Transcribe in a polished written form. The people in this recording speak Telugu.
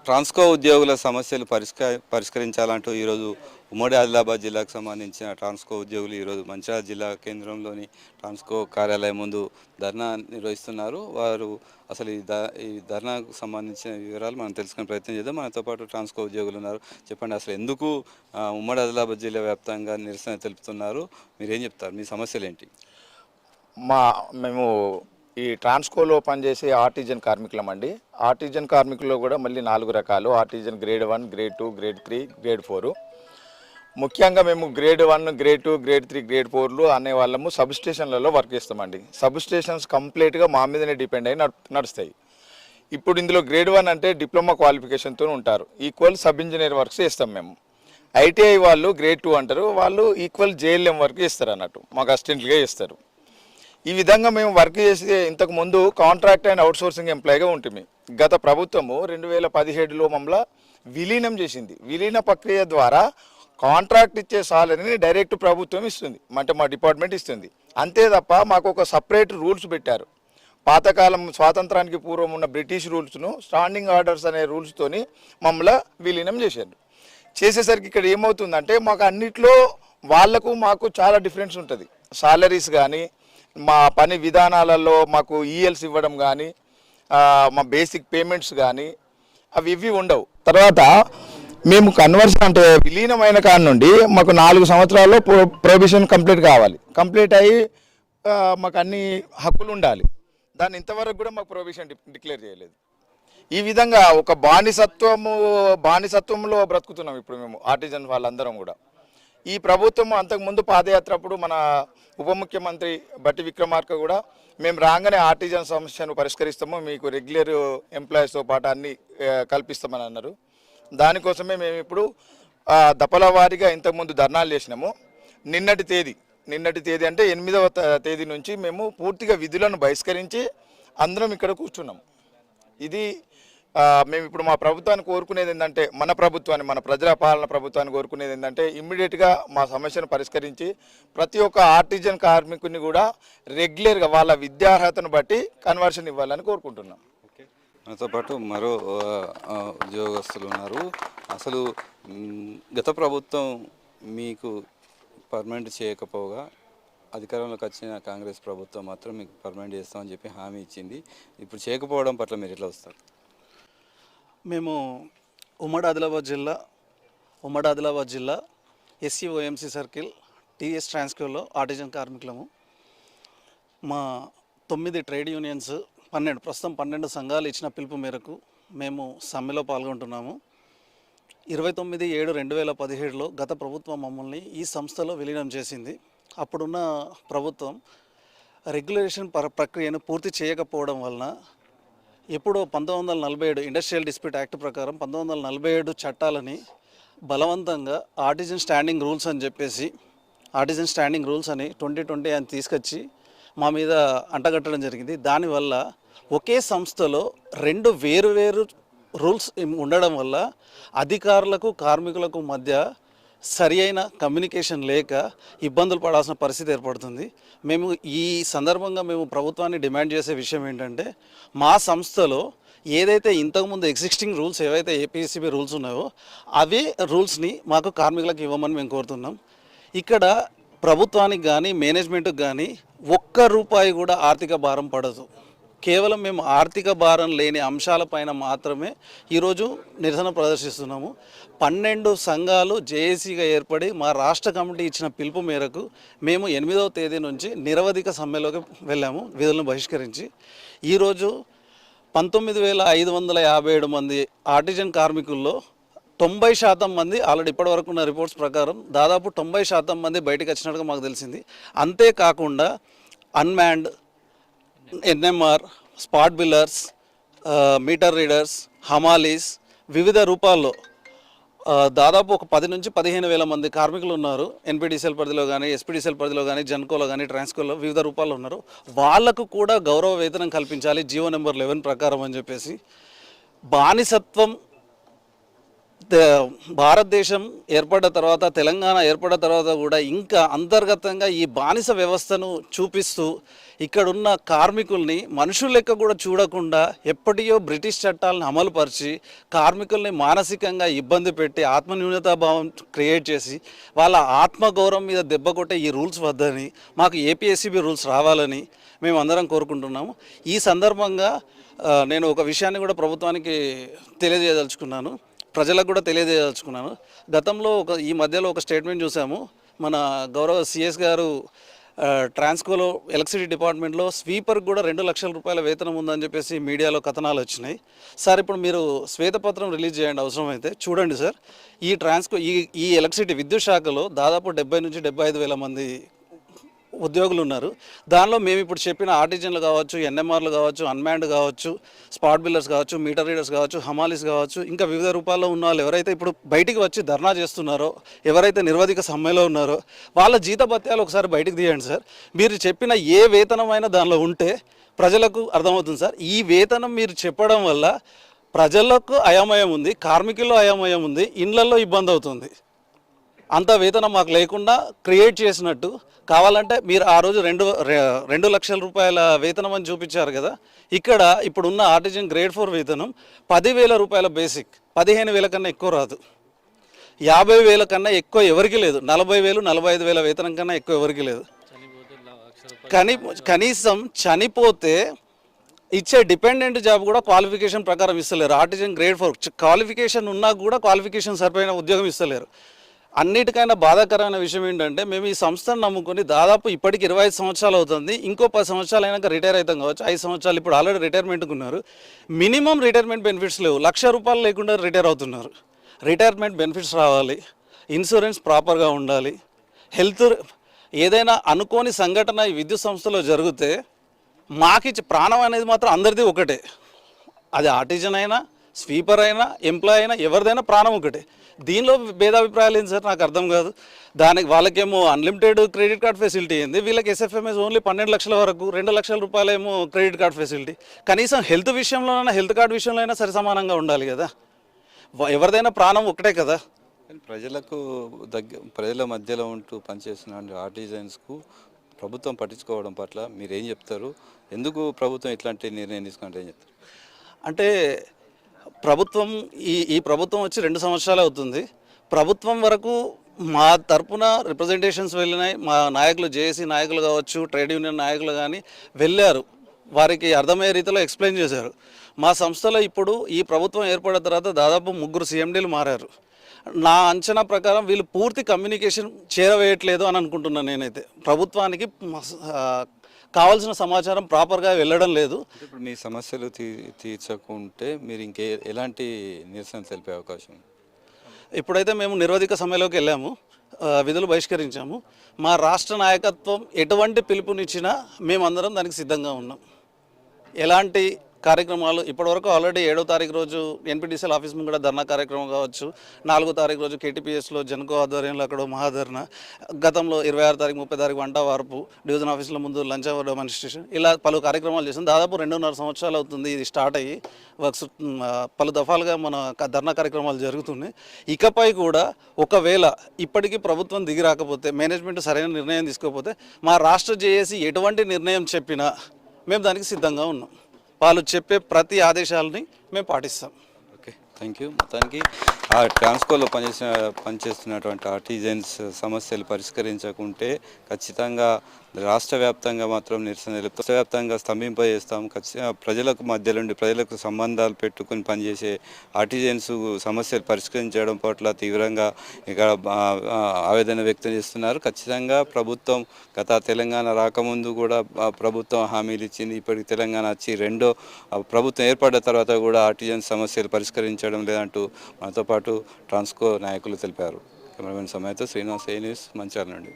ట్రాన్స్కో ఉద్యోగుల సమస్యలు పరిష్కరించాలంటూ ఈరోజు ఉమ్మడి ఆదిలాబాద్ జిల్లాకు సంబంధించిన ట్రాన్స్కో ఉద్యోగులు ఈరోజు మంచిర్యాల జిల్లా కేంద్రంలోని ట్రాన్స్కో కార్యాలయం ముందు ధర్నా నిర్వహిస్తున్నారు. వారు అసలు ఈ ధర్నాకు సంబంధించిన వివరాలు మనం తెలుసుకునే ప్రయత్నం చేద్దాం. మనతో పాటు ట్రాన్స్కో ఉద్యోగులు ఉన్నారు. చెప్పండి, అసలు ఎందుకు ఉమ్మడి ఆదిలాబాద్ జిల్లా వ్యాప్తంగా నిరసన తెలుపుతున్నారు? మీరేం చెప్తారు? మీ సమస్యలు ఏంటి? మేము ఈ ట్రాన్స్కోలో పనిచేసే ఆర్టిజన్ కార్మికులం అండి. ఆర్టిజన్ కార్మికుల్లో కూడా మళ్ళీ 4 రకాలు: artisan grade 1, grade 2, grade 3, grade 4. ముఖ్యంగా మేము గ్రేడ్ 1, గ్రేడ్ 2, గ్రేడ్ 3, గ్రేడ్ 4లు అనే వాళ్ళము సబ్ స్టేషన్లలో వర్క్ చేస్తామండి. సబ్ స్టేషన్స్ కంప్లీట్గా మా మీదనే డిపెండ్ అయ్యి నడుస్తాయి. ఇప్పుడు ఇందులో గ్రేడ్ 1 అంటే డిప్లొమా క్వాలిఫికేషన్తో ఉంటారు. ఈక్వల్ సబ్ ఇంజనీర్ వర్క్స్ చేస్తాం మేము. ఐటీఐ వాళ్ళు గ్రేడ్ 2 అంటారు, వాళ్ళు ఈక్వల్ జేఎల్ఎం వర్క్ చేస్తారు అన్నట్టు, మాకు అసిస్టెంట్గా చేస్తారు. ఈ విధంగా మేము వర్క్ చేసి ఇంతకుముందు కాంట్రాక్ట్ అండ్ అవుట్సోర్సింగ్ ఎంప్లాయీగా ఉంటుంది. గత ప్రభుత్వము 2017లో మమ్మల్ని విలీనం చేసింది. విలీన ప్రక్రియ ద్వారా కాంట్రాక్ట్ ఇచ్చే సాలరీని డైరెక్ట్ ప్రభుత్వం ఇస్తుంది, అంటే మా డిపార్ట్మెంట్ ఇస్తుంది. అంతే తప్ప మాకు ఒక సపరేట్ రూల్స్ పెట్టారు. పాతకాలం స్వాతంత్రానికి పూర్వం ఉన్న బ్రిటిష్ రూల్స్ను స్టాండింగ్ ఆర్డర్స్ అనే రూల్స్తోని మమ్మల్ని విలీనం చేశారు. చేసేసరికి ఇక్కడ ఏమవుతుందంటే మాకు అన్నిట్లో వాళ్లకు మాకు చాలా డిఫరెన్స్ ఉంటుంది. సాలరీస్ కానీ, మా పని విధానాలలో మాకు ఈఎల్స్ ఇవ్వడం కానీ, మా బేసిక్ పేమెంట్స్ కానీ అవి ఇవి ఉండవు. తర్వాత మేము కన్వర్షన్ అంటే విలీనమైన కాడి నుండి మాకు 4 సంవత్సరాల్లో ప్రొబిషన్ కంప్లీట్ కావాలి. కంప్లీట్ అయ్యి మాకు అన్ని హక్కులు ఉండాలి. దాన్ని ఇంతవరకు కూడా మాకు ప్రొబిషన్ డిక్లేర్ చేయలేదు. ఈ విధంగా ఒక బానిసత్వంలో బ్రతుకుతున్నాం ఇప్పుడు మేము ఆర్టిజన్ వాళ్ళందరం కూడా. ఈ ప్రభుత్వం అంతకుముందు పాదయాత్ర అప్పుడు మన ఉప ముఖ్యమంత్రి బట్టి విక్రమార్క కూడా మేము రాగానే ఆర్టిజన్ సమస్యను పరిష్కరిస్తాము, మీకు రెగ్యులర్ ఎంప్లాయీస్తో పాటు అన్ని కల్పిస్తామని అన్నారు. దానికోసమే మేము ఇప్పుడు దఫల వారీగా ఇంతకుముందు ధర్నాలు చేసినాము. నిన్నటి తేదీ అంటే 8వ తేదీ నుంచి మేము పూర్తిగా విధులను బహిష్కరించి అందరం ఇక్కడ కూర్చున్నాం. ఇది మేము ఇప్పుడు మా ప్రభుత్వాన్ని కోరుకునేది ఏంటంటే, మన ప్రజల పాలన ప్రభుత్వాన్ని కోరుకునేది ఏంటంటే, ఇమ్మీడియట్గా మా సమస్యను పరిష్కరించి ప్రతి ఒక్క ఆర్టిజన్ కార్మికుని కూడా రెగ్యులర్గా వాళ్ళ విద్యార్హతను బట్టి కన్వర్షన్ ఇవ్వాలని కోరుకుంటున్నాం. మనతో పాటు మరో ఉద్యోగస్తులు ఉన్నారు. అసలు గత ప్రభుత్వం మీకు పర్మనెంట్ చేయకపోగా అధికారంలోకి వచ్చిన కాంగ్రెస్ ప్రభుత్వం మాత్రం మీకు పర్మనెంట్ చేస్తామని చెప్పి హామీ ఇచ్చింది. ఇప్పుడు చేయకపోవడం పట్ల మీరు ఎట్లా వస్తారు? మేము ఉమ్మడి ఆదిలాబాద్ జిల్లా ఎస్సీఓఎంసీ సర్కిల్ టీఎస్ ట్రాన్స్కోలో ఆర్టిజన్ కార్మికులము. మా 9 ట్రేడ్ యూనియన్స్, ప్రస్తుతం 12 సంఘాలు ఇచ్చిన పిలుపు మేరకు మేము సమ్మెలో పాల్గొంటున్నాము. 29/7/2017లో గత ప్రభుత్వం మమ్మల్ని ఈ సంస్థలో విలీనం చేసింది. అప్పుడున్న ప్రభుత్వం రెగ్యులేషన్ ప్రక్రియను పూర్తి చేయకపోవడం వలన ఎప్పుడో 1947 ఇండస్ట్రియల్ డిస్ప్యూట్ యాక్ట్ ప్రకారం 1947 చట్టాలని బలవంతంగా ఆర్టిజన్ స్టాండింగ్ రూల్స్ అని చెప్పేసి, ఆర్టిజన్ స్టాండింగ్ రూల్స్ అని 2020 అని తీసుకొచ్చి మా మీద అంటగట్టడం జరిగింది. దానివల్ల ఒకే సంస్థలో 2 వేరు రూల్స్ ఉండడం వల్ల అధికారులకు కార్మికులకు మధ్య సరి అయిన కమ్యూనికేషన్ లేక ఇబ్బందులు పడాల్సిన పరిస్థితి ఏర్పడుతుంది. మేము ఈ సందర్భంగా ప్రభుత్వాన్ని డిమాండ్ చేసే విషయం ఏంటంటే, మా సంస్థలో ఏదైతే ఇంతకుముందు ఎగ్జిస్టింగ్ రూల్స్ ఏవైతే ఏపీఎస్సీబీ రూల్స్ ఉన్నాయో అవే రూల్స్ని మాకు కార్మికులకు ఇవ్వమని మేము కోరుతున్నాం. ఇక్కడ ప్రభుత్వానికి కానీ మేనేజ్మెంట్కి కానీ ₹1 కూడా ఆర్థిక భారం పడదు. కేవలం మేము ఆర్థిక భారం లేని అంశాలపైన మాత్రమే ఈరోజు నిరసన ప్రదర్శిస్తున్నాము. 12 సంఘాలు జేఏసీగా ఏర్పడి మా రాష్ట్ర కమిటీ ఇచ్చిన పిలుపు మేరకు మేము 8వ తేదీ నుంచి నిరవధిక సమ్మెలోకి వెళ్ళాము, విధులను బహిష్కరించి. ఈరోజు 19,557 మంది ఆర్టిజన్ కార్మికుల్లో 90% మంది ఆల్రెడీ ఇప్పటివరకు ఉన్న రిపోర్ట్స్ ప్రకారం దాదాపు 90% మంది బయటకు వచ్చినట్టుగా మాకు తెలిసింది. అంతేకాకుండా unmanned, NMR, spot billers, metre readers, hamalis, వివిధ రూపాల్లో దాదాపు ఒక 10 నుంచి 15,000 మంది కార్మికులు ఉన్నారు. ఎన్పీడీసీఎల్ పరిధిలో కానీ, ఎస్పీడీసీఎల్ పరిధిలో కానీ, జెన్కోలో కానీ, ట్రాన్స్కోలో వివిధ రూపాల్లో ఉన్నారు. వాళ్లకు కూడా గౌరవ వేతనం కల్పించాలి జీవో నెంబర్ 11 ప్రకారం అని చెప్పేసి, బానిసత్వం భారతదేశం ఏర్పడ్డ తర్వాత, తెలంగాణ ఏర్పడ్డ తర్వాత కూడా ఇంకా అంతర్గతంగా ఈ బానిస వ్యవస్థను చూపిస్తూ ఇక్కడున్న కార్మికుల్ని మనుషుల లెక్క కూడా చూడకుండా ఎప్పటియో బ్రిటిష్ చట్టాలను అమలుపరిచి కార్మికుల్ని మానసికంగా ఇబ్బంది పెట్టి ఆత్మన్యూనతాభావం క్రియేట్ చేసి వాళ్ళ ఆత్మగౌరవం మీద దెబ్బ కొట్టే ఈ రూల్స్ వద్దని, మాకు ఏపీఎస్సీబీ రూల్స్ రావాలని మేము అందరం కోరుకుంటున్నాము. ఈ సందర్భంగా నేను ఒక విషయాన్ని కూడా ప్రభుత్వానికి తెలియజేయదలుచుకున్నాను, ప్రజలకు కూడా తెలియజేయదలుచుకున్నాను. గతంలో ఈ మధ్యలో ఒక స్టేట్మెంట్ చూసాము. మన గౌరవ సిఎస్ గారు ట్రాన్స్కోలో ఎలక్ట్రిసిటీ డిపార్ట్మెంట్లో స్వీపర్కి కూడా 2 లక్షల రూపాయల వేతనం ఉందని చెప్పేసి మీడియాలో కథనాలు వచ్చినాయి. సార్ ఇప్పుడు మీరు శ్వేతపత్రం రిలీజ్ చేయండి, అవసరమైతే చూడండి సార్. ఈ ట్రాన్స్కో ఈ ఎలక్ట్రిసిటీ విద్యుత్ శాఖలో దాదాపు 70 నుంచి 75,000 మంది ఉద్యోగులు ఉన్నారు. దానిలో మేము ఇప్పుడు చెప్పిన ఆర్టిజన్లు కావచ్చు, ఎన్ఎంఆర్లు కావచ్చు, అన్మ్యాన్డ్ కావచ్చు, స్పాట్ బిల్లర్స్ కావచ్చు, మీటర్ రీడర్స్ కావచ్చు, హమాలీస్ కావచ్చు, ఇంకా వివిధ రూపాల్లో ఉన్న వాళ్ళు ఎవరైతే ఇప్పుడు బయటికి వచ్చి ధర్నా చేస్తున్నారో, ఎవరైతే నిరవధిక సమ్మెలో ఉన్నారో వాళ్ళ జీతభత్యాలు ఒకసారి బయటికి తీయండి సార్. మీరు చెప్పిన ఏ వేతనమైనా దానిలో ఉంటే ప్రజలకు అర్థమవుతుంది సార్. ఈ వేతనం మీరు చెప్పడం వల్ల ప్రజలకు అయోమయం ఉంది, కార్మికుల్లో అయోమయం ఉంది, ఇండ్లలో ఇబ్బంది అవుతుంది. అంత వేతనం మాకు లేకుండా క్రియేట్ చేసినట్టు. కావాలంటే మీరు ఆ రోజు 2 లక్షల రూపాయల వేతనం అని చూపించారు కదా, ఇక్కడ ఇప్పుడున్న ఆర్టిజన్ గ్రేడ్ 4 వేతనం 10,000 రూపాయల బేసిక్, 15,000 కన్నా ఎక్కువ రాదు, 50,000 కన్నా ఎక్కువ ఎవరికి లేదు, 40,000 45,000 వేతనం కన్నా ఎక్కువ ఎవరికి లేదు. కనీసం చనిపోతే ఇచ్చే డిపెండెంట్ జాబ్ కూడా క్వాలిఫికేషన్ ప్రకారం ఇస్తలేరు. ఆర్టిజన్ గ్రేడ్ 4 క్వాలిఫికేషన్ ఉన్నా కూడా క్వాలిఫికేషన్ సరిపోయిన ఉద్యోగం ఇస్తలేరు. అన్నిటికైనా బాధాకరమైన విషయం ఏంటంటే, మేము ఈ సంస్థను నమ్ముకొని దాదాపు ఇప్పటికి 25 సంవత్సరాలు అవుతుంది. ఇంకో 10 సంవత్సరాలు అయినాక రిటైర్ అవుతాం కావచ్చు. 5 సంవత్సరాలు ఇప్పుడు ఆల్రెడీ రిటైర్మెంట్కి ఉన్నారు. మినిమం రిటైర్మెంట్ బెనిఫిట్స్ లేవు. 1,00,000 రూపాయలు లేకుండా రిటైర్ అవుతున్నారు. రిటైర్మెంట్ బెనిఫిట్స్ రావాలి, ఇన్సూరెన్స్ ప్రాపర్గా ఉండాలి, హెల్త్. ఏదైనా అనుకోని సంఘటన ఈ విద్యుత్ సంస్థలో జరిగితే మాకిచ్చి ప్రాణం అనేది మాత్రం అందరిది ఒకటే. అది ఆర్టిజన్ అయినా, స్వీపర్ అయినా, ఎంప్లాయ్ అయినా, ఎవరిదైనా ప్రాణం ఒకటే. దీనిలో భేదాభిప్రాయాలు ఏంటి సార్? నాకు అర్థం కాదు. దానికి వాళ్ళకేమో అన్లిమిటెడ్ క్రెడిట్ కార్డ్ ఫెసిలిటీ ఏంది, వీళ్ళకి ఎస్ఎఫ్ఎంఎస్ ఓన్లీ 12 లక్షల వరకు, 2 లక్షల రూపాయలేమో క్రెడిట్ కార్డ్ ఫెసిలిటీ. కనీసం హెల్త్ విషయంలోనైనా, హెల్త్ కార్డ్ విషయంలో అయినా సరి సమానంగా ఉండాలి కదా. ఎవరిదైనా ప్రాణం ఒకటే కదా. ప్రజల మధ్యలో ఉంటూ పనిచేస్తున్న ఆర్టిజన్స్కు ప్రభుత్వం పట్టించుకోవడం పట్ల మీరు ఏం చెప్తారు? ఎందుకు ప్రభుత్వం ఇట్లాంటి నిర్ణయం తీసుకుంటే ఏం చెప్తారు? అంటే ప్రభుత్వం ఈ ప్రభుత్వం వచ్చి 2 సంవత్సరాలు అవుతుంది. ప్రభుత్వం వరకు మా తరపున రిప్రజెంటేషన్స్ వెళ్ళినాయి. మా నాయకులు, జేఏసీ నాయకులు కావచ్చు, ట్రేడ్ యూనియన్ నాయకులు కానీ వెళ్ళారు. వారికి అర్థమయ్యే రీతిలో ఎక్స్ప్లెయిన్ చేశారు. మా సంస్థలో ఇప్పుడు ఈ ప్రభుత్వం ఏర్పడిన తర్వాత దాదాపు 3 సీఎండీలు మారారు. నా అంచనా ప్రకారం వీళ్ళు పూర్తి కమ్యూనికేషన్ చేరవేయట్లేదు అని అనుకుంటున్నాను నేనైతే. ప్రభుత్వానికి కావాల్సిన సమాచారం ప్రాపర్గా వెళ్ళడం లేదు. ఇప్పుడు మీ సమస్యలు తీర్చకుంటే మీరు ఎలాంటి నిరసన తెలిపే అవకాశం? ఇప్పుడైతే మేము నిరవధిక సమ్మెలోకి వెళ్ళాము, విధులు బహిష్కరించాము. మా రాష్ట్ర నాయకత్వం ఎటువంటి పిలుపునిచ్చినా మేమందరం దానికి సిద్ధంగా ఉన్నాం. ఎలాంటి కార్యక్రమాలు ఇప్పటివరకు ఆల్రెడీ 7వ తారీఖు రోజు ఎన్పిటిసిఎల్ ఆఫీస్ ముందు కూడా ధర్నా కార్యక్రమం కావచ్చు, 4వ తారీఖు రోజు కేటీపీఎస్లో జన్కో ఆధ్వర్యంలో అక్కడ మహాధర్నా, గతంలో 26 తారీఖు 30 తారీఖు వంట వార్పు, డివిజన్ ఆఫీసుల ముందు లంచ్ అవర్ డెమాన్స్ట్రేషన్, ఇలా పలు కార్యక్రమాలు చేసాం. దాదాపు 2.5 సంవత్సరాలు అవుతుంది ఇది స్టార్ట్ అయ్యి. వర్క్స్ పలు దఫాలుగా మన ధర్నా కార్యక్రమాలు జరుగుతున్నాయి. ఇకపై కూడా ఒకవేళ ఇప్పటికీ ప్రభుత్వం దిగి రాకపోతే, మేనేజ్మెంట్ సరైన నిర్ణయం తీసుకోకపోతే, మా రాష్ట్ర జేఏసీ ఎటువంటి నిర్ణయం చెప్పినా మేము దానికి సిద్ధంగా ఉన్నాం. వాళ్ళు చెప్పే ప్రతి ఆదేశాలని మేము పాటిస్తాం. Okay, thank you. మొత్తానికి ఆ ట్రాన్స్కోలో పనిచేస్తున్నటువంటి ఆర్టిజన్స్ సమస్యలు పరిష్కరించకుంటే ఖచ్చితంగా రాష్ట్ర వ్యాప్తంగా మాత్రం నిరసన తెలుపుతాం. రాష్ట్ర వ్యాప్తంగా స్తంభింపజేస్తాం. ఖచ్చితంగా ప్రజలకు మధ్య నుండి ప్రజలకు సంబంధాలు పెట్టుకుని పనిచేసే ఆర్టిజన్స్ సమస్యలు పరిష్కరించడం పట్ల తీవ్రంగా ఇక్కడ ఆవేదన వ్యక్తం చేస్తున్నారు. ఖచ్చితంగా ప్రభుత్వం తెలంగాణ రాకముందు కూడా ప్రభుత్వం హామీలు ఇచ్చింది. ఇప్పటికి తెలంగాణ వచ్చి ప్రభుత్వం ఏర్పడ్డ తర్వాత కూడా ఆర్టిజన్స్ సమస్యలు పరిష్కరించడం లేదంటూ మనతో పాటు ట్రాన్స్కో నాయకులు తెలిపారు. కెమెరామెన్ సమయంతో శ్రీనివాస్, ఏ న్యూస్, మంచిర్యాల నుండి.